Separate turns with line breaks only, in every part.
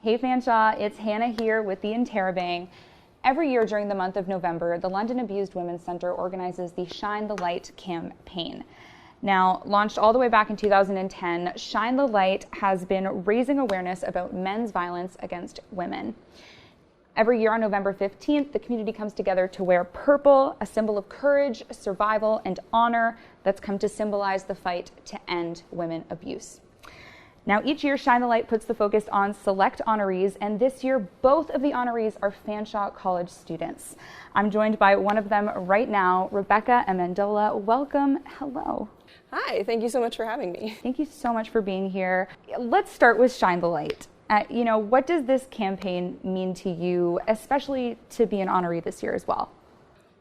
Hey Fanshawe, it's Hannah here with the Interrobang. Every year during the month of November, the London Abused Women's Centre organizes the Shine the Light campaign. Now, launched all the way back in 2010, Shine the Light has been raising awareness about men's violence against women. Every year on November 15th, the community comes together to wear purple, a symbol of courage, survival, and honor that's come to symbolize the fight to end women abuse. Now, each year, Shine the Light puts the focus on select honorees, and this year, both of the honorees are Fanshawe College students. I'm joined by one of them right now, Rebecca Amendola. Welcome. Hello.
Hi, thank you so much for having me.
Thank you so much for being here. Let's start with Shine the Light. What does this campaign mean to you, especially to be an honoree this year as well?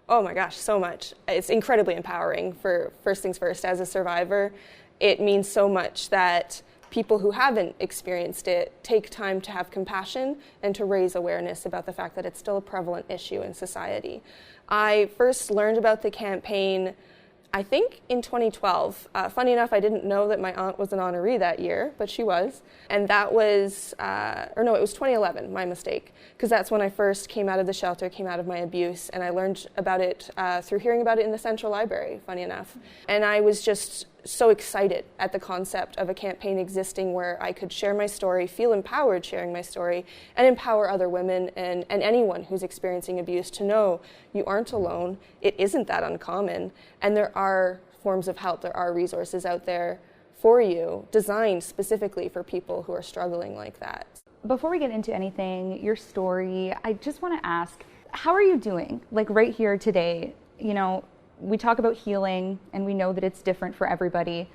Oh my gosh, so much. It's incredibly empowering. For first things first, as a survivor, it means so much that people who haven't experienced it take time to have compassion and to raise awareness about the fact that it's still a prevalent issue in society. I first learned about the campaign, I think, in 2012. Funny enough, I didn't know that my aunt was an honoree that year, but she was. And that was, it was 2011, my mistake, because that's when I first came out of the shelter, came out of my abuse, and I learned about it through hearing about it in the Central Library, funny enough. And I was just so excited at the concept of a campaign existing where I could share my story, feel empowered sharing my story, and empower other women and anyone who's experiencing abuse to know you aren't alone, it isn't that uncommon, and there are forms of help, there are resources out there for you, designed specifically for people who are struggling like that.
Before we get into anything, your story, I just want to ask, how are you doing? Like right here today, we talk about healing and we know that it's different for everybody.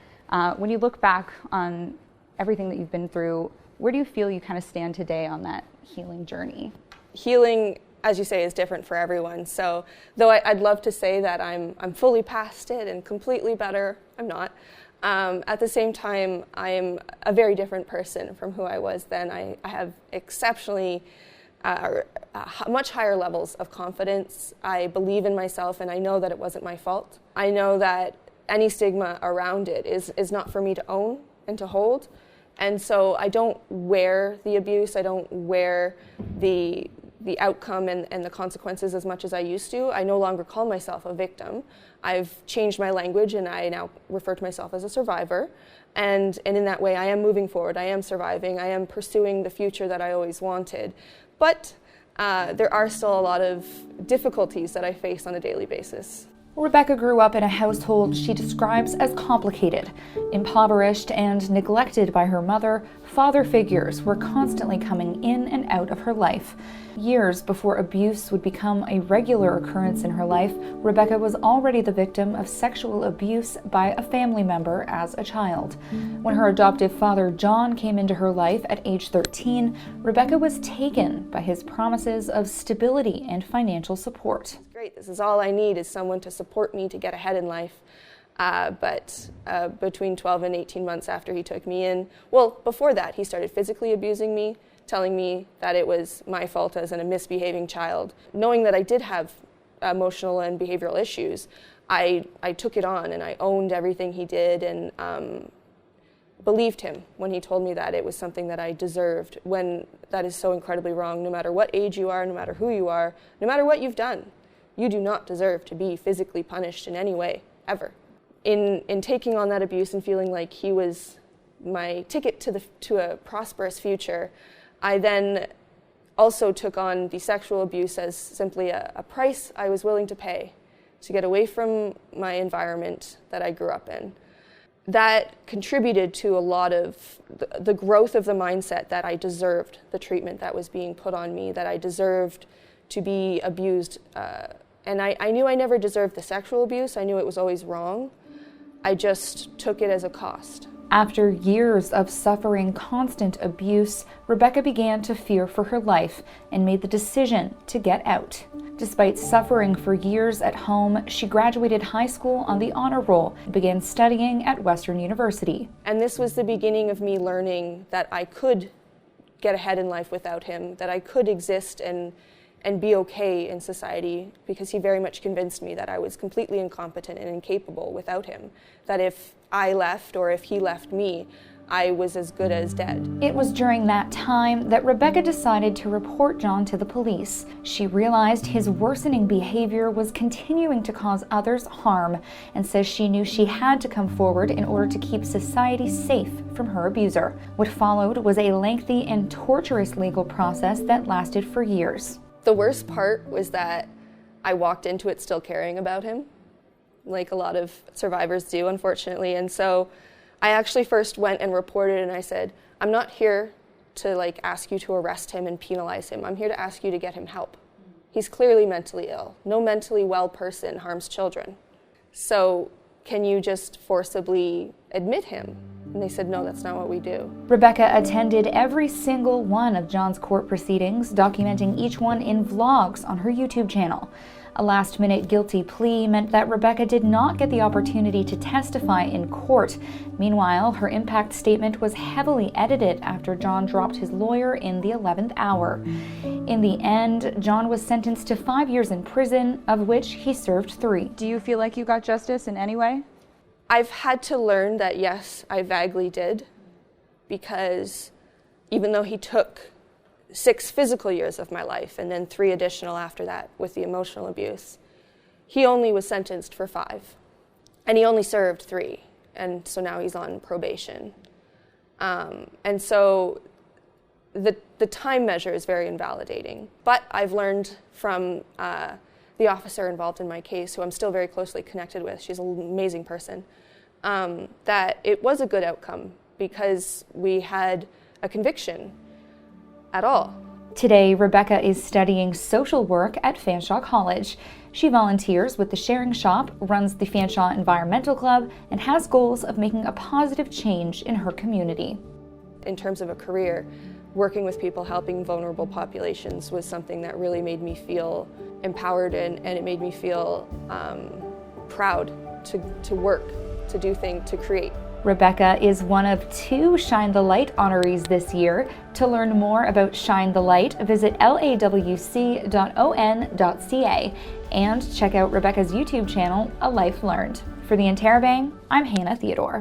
When you look back on everything that you've been through, where do you feel you kind of stand today on that healing journey?
Healing, as you say, is different for everyone. So though I'd love to say that I'm fully past it and completely better, I'm not. At the same time, I am a very different person from who I was then. I have exceptionally much higher levels of confidence. I believe in myself and I know that it wasn't my fault. I know that any stigma around it is not for me to own and to hold. And so I don't wear the abuse, I don't wear the outcome and the consequences as much as I used to. I no longer call myself a victim. I've changed my language and I now refer to myself as a survivor. And in that way I am moving forward, I am surviving, I am pursuing the future that I always wanted. But there are still a lot of difficulties that I face on a daily basis.
Rebecca grew up in a household she describes as complicated. Impoverished and neglected by her mother, father figures were constantly coming in and out of her life. Years before abuse would become a regular occurrence in her life, Rebecca was already the victim of sexual abuse by a family member as a child. When her adoptive father, John, came into her life at age 13, Rebecca was taken by his promises of stability and financial support.
Great, this is all I need, is someone to support me to get ahead in life. But between 12 and 18 months after he took me in, well, before that, he started physically abusing me, telling me that it was my fault as a misbehaving child. Knowing that I did have emotional and behavioral issues, I took it on and I owned everything he did and believed him when he told me that it was something that I deserved, when that is so incredibly wrong. No matter what age you are, no matter who you are, no matter what you've done, you do not deserve to be physically punished in any way, ever. In taking on that abuse and feeling like he was my ticket to a prosperous future, I then also took on the sexual abuse as simply a price I was willing to pay to get away from my environment that I grew up in. That contributed to a lot of the growth of the mindset that I deserved the treatment that was being put on me, that I deserved to be abused. And I knew I never deserved the sexual abuse. I knew it was always wrong. I just took it as a cost.
After years of suffering constant abuse, Rebecca began to fear for her life and made the decision to get out. Despite suffering for years at home, she graduated high school on the honor roll and began studying at Western University.
And this was the beginning of me learning that I could get ahead in life without him, that I could exist and be okay in society, because he very much convinced me that I was completely incompetent and incapable without him, that if I left or if he left me, I was as good as dead.
It was during that time that Rebecca decided to report John to the police. She realized his worsening behavior was continuing to cause others harm and says she knew she had to come forward in order to keep society safe from her abuser. What followed was a lengthy and torturous legal process that lasted for years.
The worst part was that I walked into it still caring about him, like a lot of survivors do, unfortunately. And so I actually first went and reported, and I said, I'm not here to ask you to arrest him and penalize him. I'm here to ask you to get him help. He's clearly mentally ill. No mentally well person harms children. So can you just forcibly admit him? And they said, no, that's not what we do.
Rebecca attended every single one of John's court proceedings, documenting each one in vlogs on her YouTube channel. A last-minute guilty plea meant that Rebecca did not get the opportunity to testify in court. Meanwhile, her impact statement was heavily edited after John dropped his lawyer in the 11th hour. In the end, John was sentenced to 5 years in prison, of which he served 3. Do you feel like you got justice in any way?
I've had to learn that, yes, I vaguely did, because even though he took 6 physical years of my life and then 3 additional after that with the emotional abuse, he only was sentenced for 5, and he only served 3, and so now he's on probation. And so the time measure is very invalidating, but I've learned from the officer involved in my case, who I'm still very closely connected with, she's an amazing person, that it was a good outcome because we had a conviction at all.
Today, Rebecca is studying social work at Fanshawe College. She volunteers with the Sharing Shop, runs the Fanshawe Environmental Club, and has goals of making a positive change in her community.
In terms of a career, working with people, helping vulnerable populations was something that really made me feel empowered, and it made me feel proud to work, to do things, to create.
Rebecca is one of 2 Shine the Light honorees this year. To learn more about Shine the Light, visit lawc.on.ca and check out Rebecca's YouTube channel, A Life Learned. For the Interrobang, I'm Hannah Theodore.